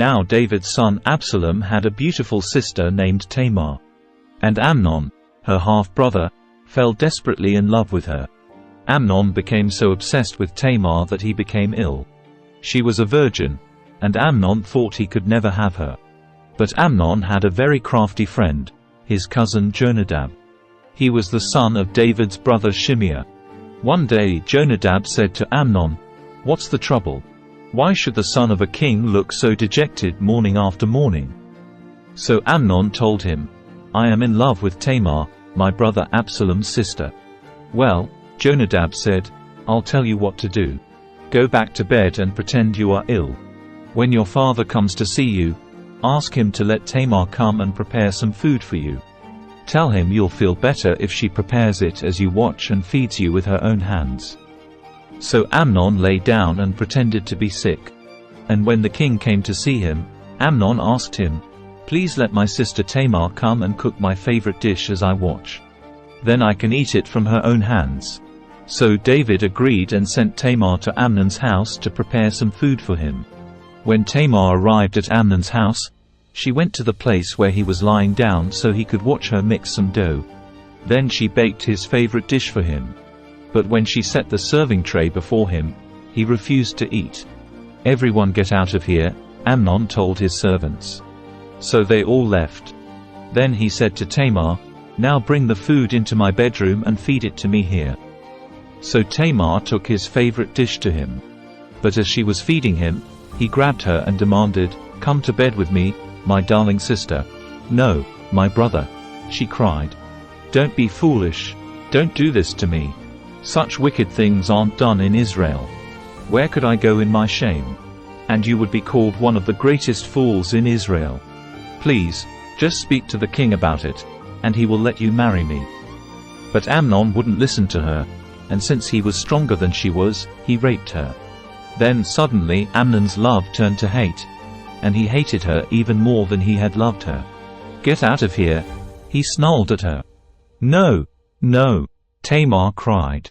Now David's son Absalom had a beautiful sister named Tamar. And Amnon, her half-brother, fell desperately in love with her. Amnon became so obsessed with Tamar that he became ill. She was a virgin, and Amnon thought he could never have her. But Amnon had a very crafty friend, his cousin Jonadab. He was the son of David's brother Shimea. One day Jonadab said to Amnon, "What's the trouble? Why should the son of a king look so dejected morning after morning?" So Amnon told him, "I am in love with Tamar, my brother Absalom's sister." "Well," Jonadab said, "I'll tell you what to do. Go back to bed and pretend you are ill. When your father comes to see you, ask him to let Tamar come and prepare some food for you. Tell him you'll feel better if she prepares it as you watch and feeds you with her own hands." So Amnon lay down and pretended to be sick. And when the king came to see him, Amnon asked him, "Please let my sister Tamar come and cook my favorite dish as I watch. Then I can eat it from her own hands." So David agreed and sent Tamar to Amnon's house to prepare some food for him. When Tamar arrived at Amnon's house, she went to the place where he was lying down so he could watch her mix some dough. Then she baked his favorite dish for him. But when she set the serving tray before him, he refused to eat. "Everyone get out of here," Amnon told his servants. So they all left. Then he said to Tamar, "Now bring the food into my bedroom and feed it to me here." So Tamar took his favorite dish to him. But as she was feeding him, he grabbed her and demanded, "Come to bed with me, my darling sister." "No, my brother," she cried. "Don't be foolish. Don't do this to me. Such wicked things aren't done in Israel. Where could I go in my shame? And you would be called one of the greatest fools in Israel. Please, just speak to the king about it, and he will let you marry me." But Amnon wouldn't listen to her, and since he was stronger than she was, he raped her. Then suddenly Amnon's love turned to hate, and he hated her even more than he had loved her. "Get out of here," he snarled at her. "No, no," Tamar cried.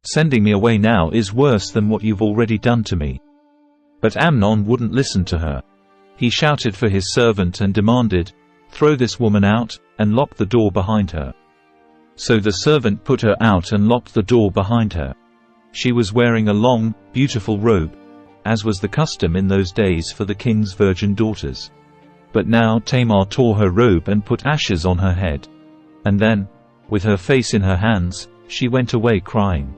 "Sending me away now is worse than what you've already done to me." But Amnon wouldn't listen to her. He shouted for his servant and demanded, "Throw this woman out, and lock the door behind her." So the servant put her out and locked the door behind her. She was wearing a long, beautiful robe, as was the custom in those days for the king's virgin daughters. But now Tamar tore her robe and put ashes on her head. And then, with her face in her hands, she went away crying.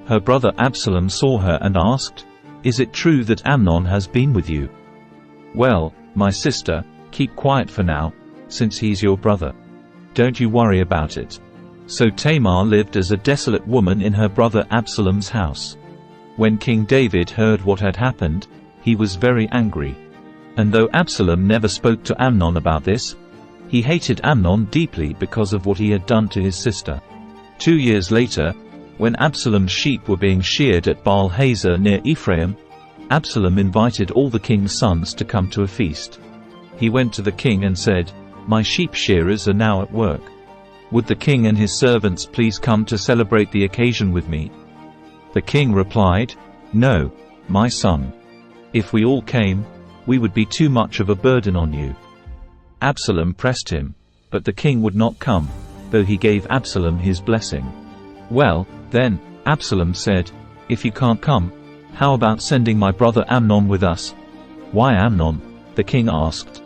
Her brother Absalom saw her and asked, "Is it true that Amnon has been with you?" "Well, my sister, keep quiet for now, since he's your brother. Don't you worry about it." So Tamar lived as a desolate woman in her brother Absalom's house. When King David heard what had happened, he was very angry. And though Absalom never spoke to Amnon about this, he hated Amnon deeply because of what he had done to his sister. 2 years later, when Absalom's sheep were being sheared at Baal-hazor near Ephraim, Absalom invited all the king's sons to come to a feast. He went to the king and said, "My sheep shearers are now at work. Would the king and his servants please come to celebrate the occasion with me?" The king replied, "No, my son. If we all came, we would be too much of a burden on you." Absalom pressed him, but the king would not come, though he gave Absalom his blessing. "Well, then," Absalom said, "if you can't come, how about sending my brother Amnon with us?" "Why Amnon?" the king asked.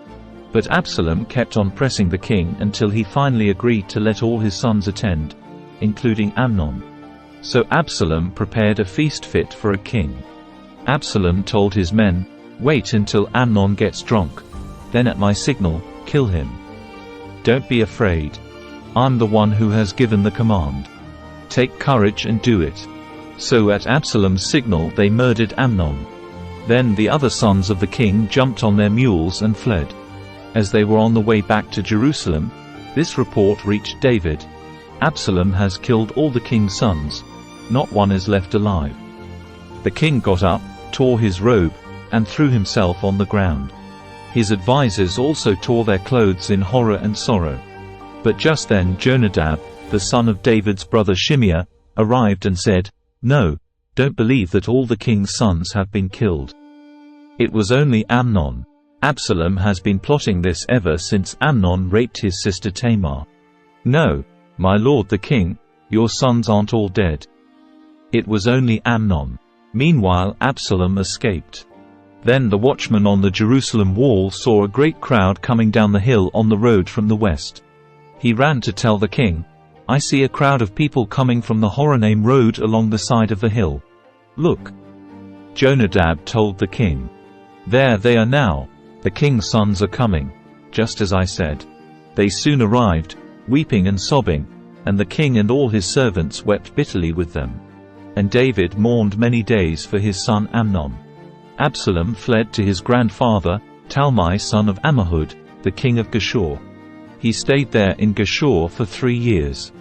But Absalom kept on pressing the king until he finally agreed to let all his sons attend, including Amnon. So Absalom prepared a feast fit for a king. Absalom told his men, "Wait until Amnon gets drunk. Then at my signal, kill him. Don't be afraid. I'm the one who has given the command. Take courage and do it." So at Absalom's signal they murdered Amnon. Then the other sons of the king jumped on their mules and fled. As they were on the way back to Jerusalem, this report reached David: "Absalom has killed all the king's sons. Not one is left alive." The king got up, tore his robe, and threw himself on the ground. His advisers also tore their clothes in horror and sorrow. But just then Jonadab, the son of David's brother Shimea, arrived and said, "No, don't believe that all the king's sons have been killed. It was only Amnon. Absalom has been plotting this ever since Amnon raped his sister Tamar. No, my lord the king, your sons aren't all dead. It was only Amnon. Meanwhile Absalom escaped. Then the watchman on the Jerusalem wall saw a great crowd coming down the hill on the road from the west. He ran to tell the king, "I see a crowd of people coming from the Horonaim road along the side of the hill. Look." Jonadab told the king, "There they are now. The king's sons are coming, just as I said." They soon arrived, weeping and sobbing, and the king and all his servants wept bitterly with them. And David mourned many days for his son Amnon. Absalom fled to his grandfather, Talmai son of Ammihud, the king of Geshur. He stayed there in Geshur for 3 years.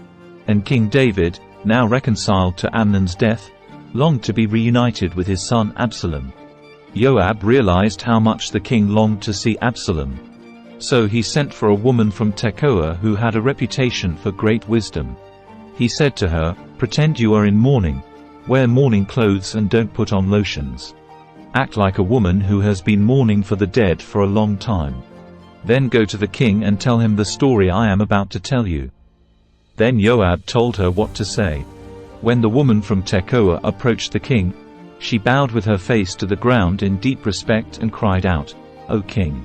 And King David, now reconciled to Amnon's death, longed to be reunited with his son Absalom. Joab realized how much the king longed to see Absalom. So he sent for a woman from Tekoa who had a reputation for great wisdom. He said to her, "Pretend you are in mourning. Wear mourning clothes and don't put on lotions. Act like a woman who has been mourning for the dead for a long time. Then go to the king and tell him the story I am about to tell you." Then Joab told her what to say. When the woman from Tekoa approached the king, she bowed with her face to the ground in deep respect and cried out, "O king,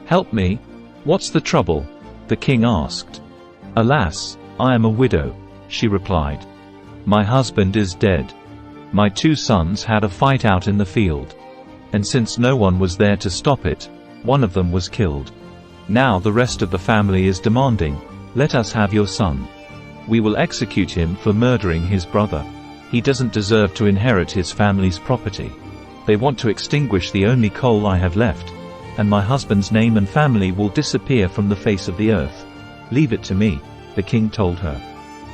help me! What's the trouble?" the king asked. "Alas, I am a widow," she replied. "My husband is dead. My 2 sons had a fight out in the field. And since no one was there to stop it, one of them was killed. Now the rest of the family is demanding, 'Let us have your son. We will execute him for murdering his brother. He doesn't deserve to inherit his family's property. They want to extinguish the only coal I have left, and my husband's name and family will disappear from the face of the earth. Leave it to me," the king told her.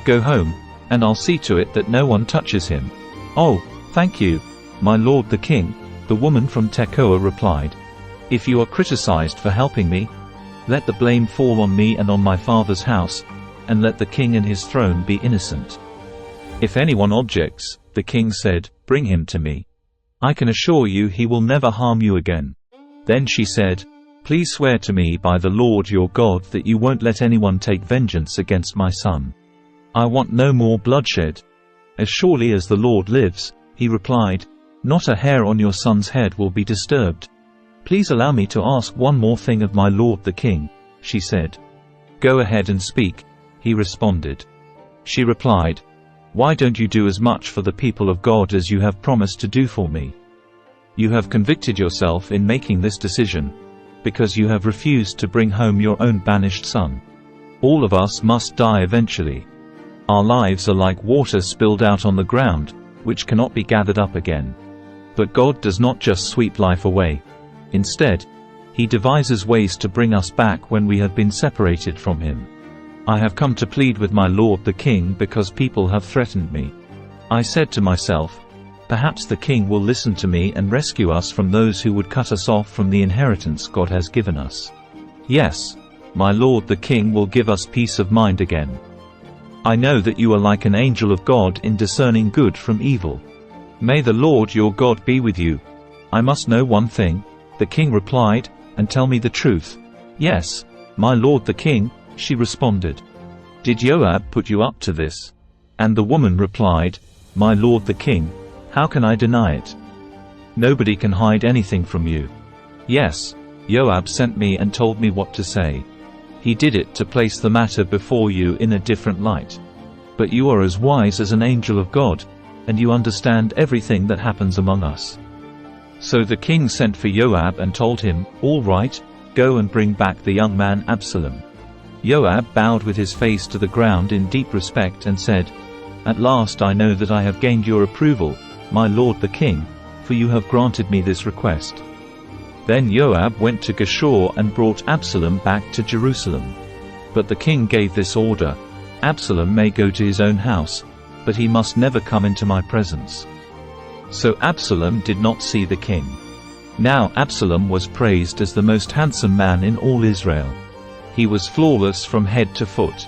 "Go home, and I'll see to it that no one touches him." "Oh, thank you, my lord the king," the woman from Tekoa replied. "If you are criticized for helping me, let the blame fall on me and on my father's house, and let the king and his throne be innocent." "If anyone objects," the king said, "bring him to me. I can assure you he will never harm you again." Then she said, "Please swear to me by the Lord your God that you won't let anyone take vengeance against my son. I want no more bloodshed." "As surely as the Lord lives," he replied, "not a hair on your son's head will be disturbed." "Please allow me to ask one more thing of my lord the king," she said. "Go ahead and speak," he responded. She replied, "Why don't you do as much for the people of God as you have promised to do for me? You have convicted yourself in making this decision, because you have refused to bring home your own banished son. All of us must die eventually. Our lives are like water spilled out on the ground, which cannot be gathered up again. But God does not just sweep life away. Instead, He devises ways to bring us back when we have been separated from Him. I have come to plead with my lord the king because people have threatened me. I said to myself, perhaps the king will listen to me and rescue us from those who would cut us off from the inheritance God has given us. Yes, my lord the king will give us peace of mind again. I know that you are like an angel of God in discerning good from evil. May the Lord your God be with you. I must know one thing," the king replied, "and tell me the truth." "Yes, my lord the king," she responded. "Did Joab put you up to this?" And the woman replied, "My lord the king, how can I deny it? Nobody can hide anything from you." "Yes, Joab sent me and told me what to say. He did it to place the matter before you in a different light. But you are as wise as an angel of God, and you understand everything that happens among us." So the king sent for Joab and told him, "All right, go and bring back the young man Absalom." Joab bowed with his face to the ground in deep respect and said, "At last I know that I have gained your approval, my lord the king, for you have granted me this request." Then Joab went to Geshur and brought Absalom back to Jerusalem. But the king gave this order, "Absalom may go to his own house, but he must never come into my presence." So Absalom did not see the king. Now Absalom was praised as the most handsome man in all Israel. He was flawless from head to foot.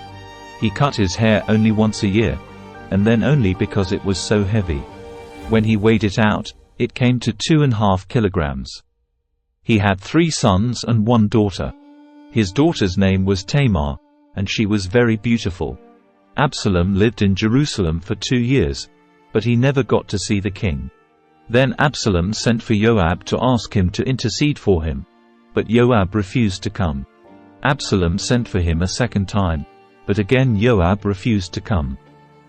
He cut his hair only once a year, and then only because it was so heavy. When he weighed it out, it came to 2.5 kilograms. He had 3 sons and 1 daughter. His daughter's name was Tamar, and she was very beautiful. Absalom lived in Jerusalem for 2 years, but he never got to see the king. Then Absalom sent for Joab to ask him to intercede for him, but Joab refused to come. Absalom sent for him a second time, but again Joab refused to come.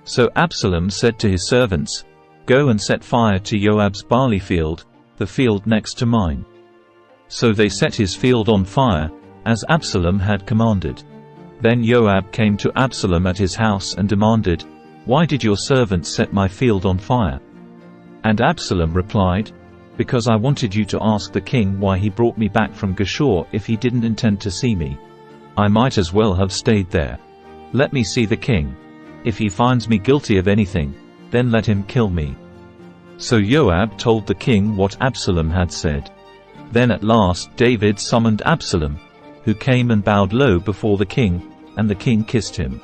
So Absalom said to his servants, "Go and set fire to Joab's barley field, the field next to mine." So they set his field on fire, as Absalom had commanded. Then Joab came to Absalom at his house and demanded, "Why did your servants set my field on fire?" And Absalom replied, "Because I wanted you to ask the king why he brought me back from Geshur if he didn't intend to see me. I might as well have stayed there. Let me see the king. If he finds me guilty of anything, then let him kill me." So Joab told the king what Absalom had said. Then at last David summoned Absalom, who came and bowed low before the king, and the king kissed him.